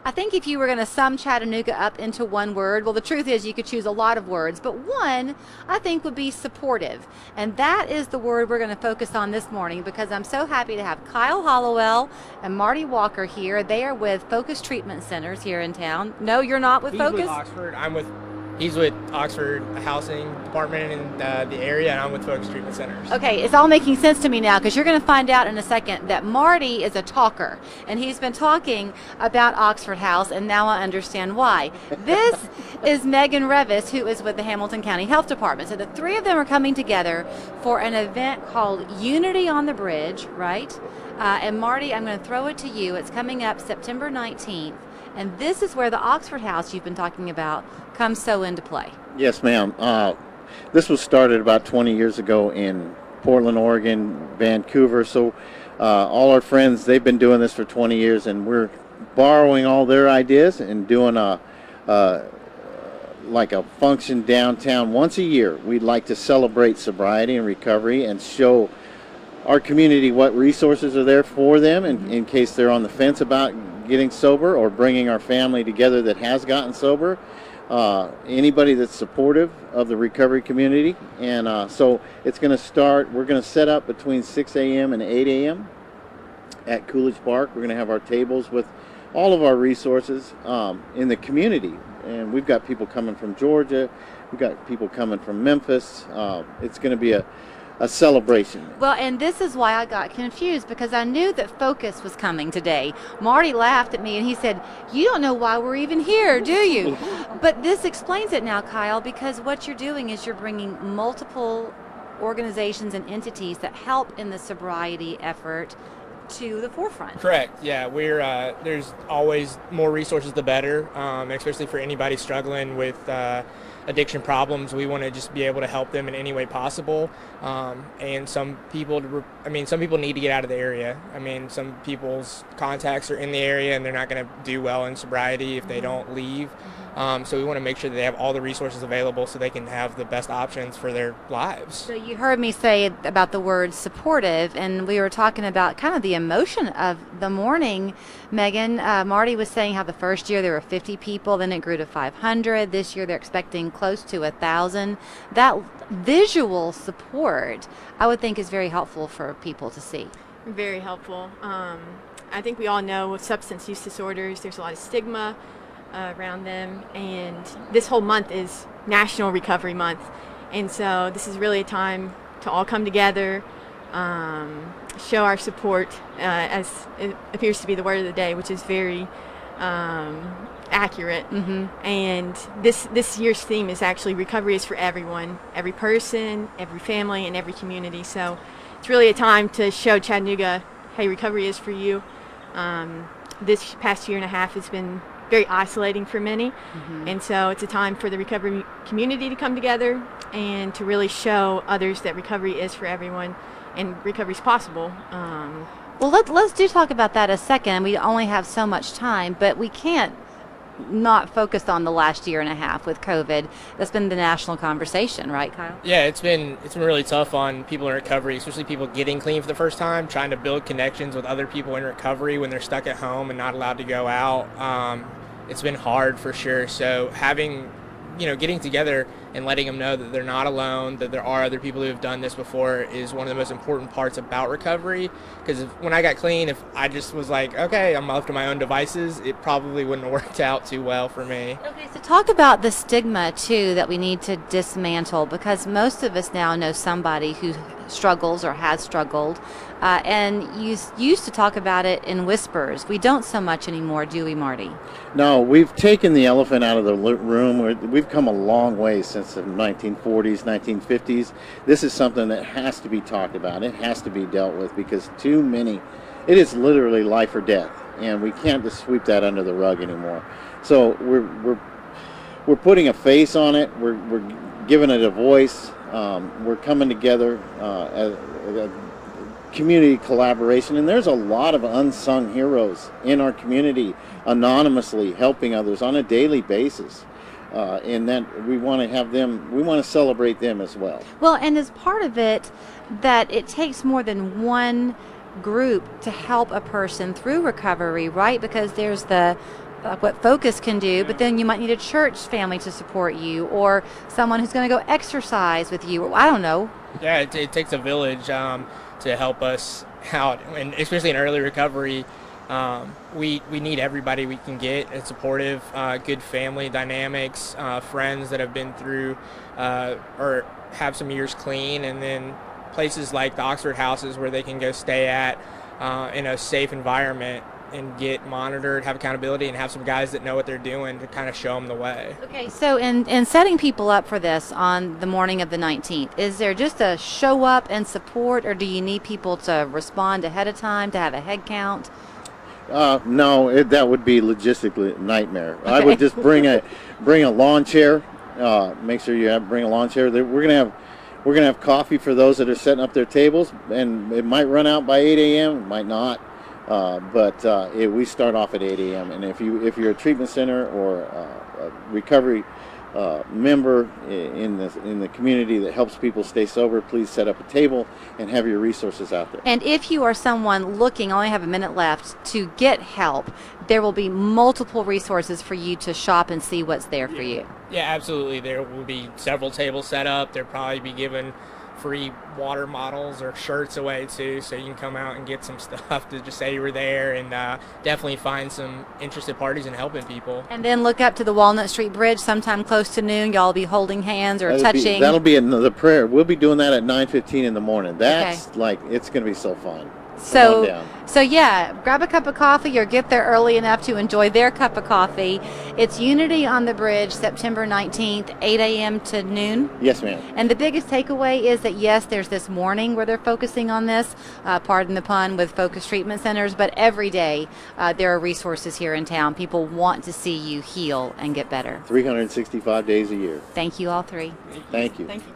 I think if you were going to sum Chattanooga up into one word, well, the truth is you could choose a lot of words, but one I think would be supportive. And that is the word we're going to focus on this morning because I'm so happy to have Kyle Hollowell and Marty Walker here. They are with Focus Treatment Centers here in town. No, you're not with He's Focus? With Oxford. He's with Oxford Housing Department in the area, and I'm with Focus Treatment Centers. Okay, it's all making sense to me now because you're going to find out in a second that Marty is a talker, and he's been talking about Oxford House, and now I understand why. This is Megan Revis, who is with the Hamilton County Health Department. So the three of them are coming together for an event called Unity on the Bridge, right? And Marty, I'm going to throw it to you. It's coming up September 19th. And this is where the Oxford House you've been talking about comes so into play. Yes, ma'am. This was started about 20 years ago in Portland, Oregon, Vancouver. So all our friends, they've been doing this for 20 years, and we're borrowing all their ideas and doing like a function downtown once a year. We'd like to celebrate sobriety and recovery and show our community what resources are there for them in case they're on the fence about getting sober or bringing our family together that has gotten sober. Anybody that's supportive of the recovery community. And so it's going to start, we're going to set up between 6 a.m. and 8 a.m. at Coolidge Park. We're going to have our tables with all of our resources in the community. And we've got people coming from Georgia. We've got people coming from Memphis. It's going to be a celebration. Well, and this is why I got confused because I knew that Focus was coming today. Marty laughed at me and he said, "You don't know why we're even here, do you?" But this explains it now, Kyle, because what you're doing is you're bringing multiple organizations and entities that help in the sobriety effort to the forefront. Correct. Yeah, we're there's always more resources the better, especially for anybody struggling with addiction problems. We want to just be able to help them in any way possible. And some people need to get out of the area. I mean, some people's contacts are in the area and they're not going to do well in sobriety if they don't leave. So we want to make sure that they have all the resources available so they can have the best options for their lives. So you heard me say about the word supportive, and we were talking about kind of the emotion of the morning. Megan, Marty was saying how the first year there were 50 people, then it grew to 500. This year they're expecting close to 1,000. That visual support, I would think, is very helpful for people to see. Very helpful. I think we all know with substance use disorders, there's a lot of stigma around them, and this whole month is National Recovery Month, and so this is really a time to all come together, show our support, as it appears to be the word of the day, which is very accurate. And this year's theme is actually recovery is for everyone, every person, every family, and every community. So it's really a time to show Chattanooga, hey, recovery is for you. This past year and a half has been very isolating for many, and so it's a time for the recovery community to come together and to really show others that recovery is for everyone and recovery is possible. Well, let's do talk about that a second. We only have so much time, but we can't not focus on the last year and a half with COVID. That's been the national conversation, right, Kyle? Yeah, it's been really tough on people in recovery, especially people getting clean for the first time, trying to build connections with other people in recovery when they're stuck at home and not allowed to go out. It's been hard for sure. So getting together and letting them know that they're not alone, that there are other people who have done this before is one of the most important parts about recovery. Because when I got clean, if I just was like, okay, I'm left to my own devices, it probably wouldn't have worked out too well for me. Okay, so talk about the stigma, too, that we need to dismantle, because most of us now know somebody who struggles or has struggled, and you used to talk about it in whispers. We don't so much anymore, do we, Marty? No, we've taken the elephant out of the room. We've come a long way since the 1940s, 1950s. This is something that has to be talked about. It has to be dealt with because too many, it is literally life or death, and we can't just sweep that under the rug anymore. So we're putting a face on it. We're giving it a voice. We're coming together as a community collaboration, and there's a lot of unsung heroes in our community anonymously helping others on a daily basis, and that we want to have them, we want to celebrate them as well. Well, and as part of it, that it takes more than one group to help a person through recovery, right? Because there's the what Focus can do, but then you might need a church family to support you, or someone who's going to go exercise with you. I don't know. Yeah, it takes a village to help us out, and especially in early recovery. We need everybody we can get. It's supportive, good family dynamics, friends that have been through or have some years clean, and then places like the Oxford houses where they can go stay at in a safe environment and get monitored, have accountability, and have some guys that know what they're doing to kind of show them the way. Okay, so in setting people up for this on the morning of the 19th, is there just a show up and support, or do you need people to respond ahead of time to have a head count? No, that would be logistically a nightmare. Okay. I would just bring a lawn chair. Make sure you bring a lawn chair. We're gonna have coffee for those that are setting up their tables, and it might run out by 8 a.m. It might not, but we start off at 8 a.m. And if you're a treatment center or a recovery member in the community that helps people stay sober, please set up a table and have your resources out there. And if you are someone looking, I only have a minute left, to get help, there will be multiple resources for you to shop and see what's there for you. Yeah, absolutely. There will be several tables set up. They'll probably be given free water bottles or shirts away too, so you can come out and get some stuff to just say you were there, and definitely find some interested parties in helping people. And then look up to the Walnut Street Bridge sometime close to noon. Y'all will be holding hands or touching. That'll be another prayer. We'll be doing that at 9:15 in the morning. That's it's going to be so fun. So yeah, grab a cup of coffee or get there early enough to enjoy their cup of coffee. It's Unity on the Bridge, September 19th, 8 a.m. to noon. Yes, ma'am. And the biggest takeaway is that, yes, there's this morning where they're focusing on this, pardon the pun, with Focus Treatment Centers, but every day there are resources here in town. People want to see you heal and get better. 365 days a year. Thank you all three. Thank you. Thank you.